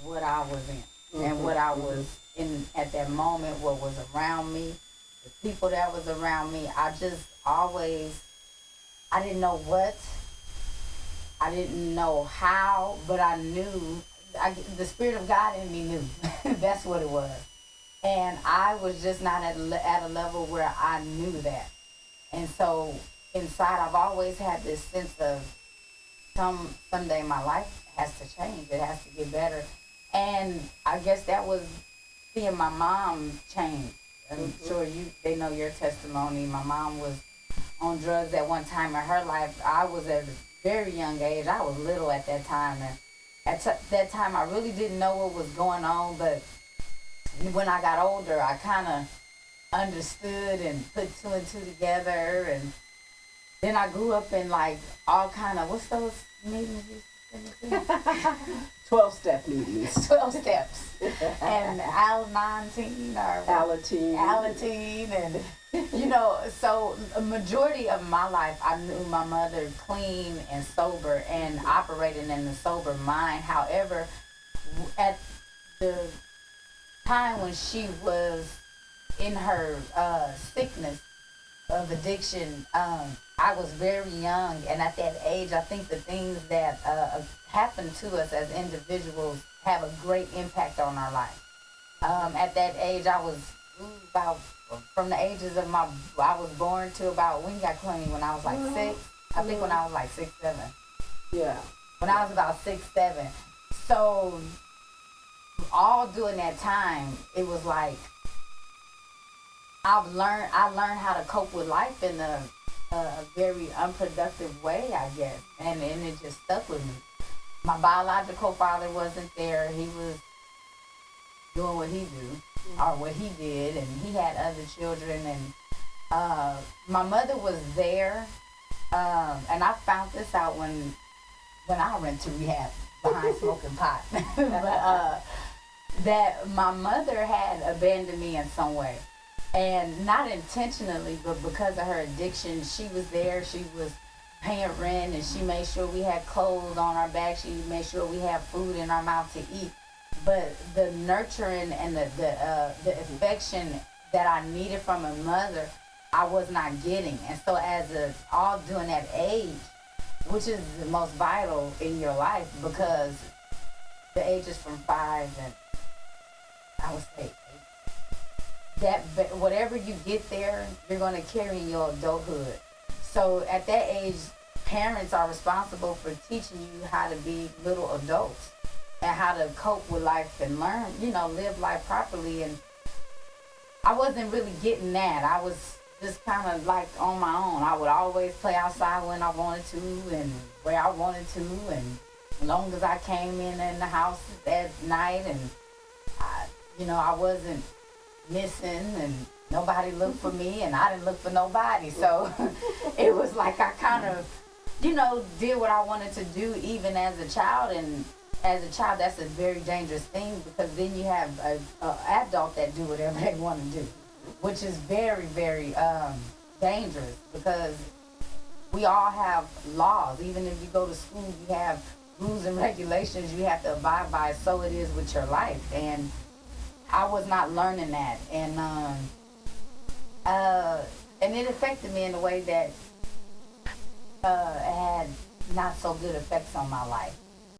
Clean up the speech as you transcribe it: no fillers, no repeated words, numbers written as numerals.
what I was in and what I was in at that moment, what was around me, the people that was around me. I just always, I didn't know what, I didn't know how, but I knew, the Spirit of God in me knew. That's what it was. And I was just not at a level where I knew that. And so inside, I've always had this sense of someday my life has to change. It has to get better. And I guess that was seeing my mom change. I'm sure they know your testimony. My mom was on drugs at one time in her life. I was at a very young age. I was little at that time. And at that time, I really didn't know what was going on. But when I got older, I kind of understood and put two and two together. And then I grew up in like all kind of, what's those meetings you used to send me to? 12-step meetings. 12 steps. And Al-19 or Alateen. And, you know, so a majority of my life, I knew my mother clean and sober and operating in the sober mind. However, at the time when she was in her sickness of addiction, I was very young, and at that age, I think the things that happen to us as individuals have a great impact on our life. At that age, I was about, from the ages of I was born to about, when you got clean, when I was like 6, I think when I was like 6, 7. Yeah. When I was about 6, 7. So, all during that time, it was like, I learned how to cope with life in a very unproductive way, I guess, and it just stuck with me. My biological father wasn't there. He was doing what he do, or what he did, and he had other children, and my mother was there, and I found this out when I went to rehab behind smoking pot. But, that my mother had abandoned me in some way. And not intentionally, but because of her addiction, she was there. She was paying rent, and she made sure we had clothes on our back. She made sure we had food in our mouth to eat. But the nurturing and the affection that I needed from a mother, I was not getting. And so all during that age, which is the most vital in your life, because the ages from 5 and I would say 8. That whatever you get there, you're going to carry in your adulthood. So at that age, parents are responsible for teaching you how to be little adults and how to cope with life and learn, live life properly. And I wasn't really getting that. I was just kind of like on my own. I would always play outside when I wanted to and where I wanted to, and as long as I came in the house at night, and I wasn't missing, and nobody looked for me, and I didn't look for nobody. So it was like I kind of, did what I wanted to do even as a child. And as a child, that's a very dangerous thing, because then you have an adult that do whatever they want to do, which is very, very dangerous, because we all have laws. Even if you go to school, you have rules and regulations you have to abide by. So it is with your life. And I was not learning that, and it affected me in a way that had not so good effects on my life.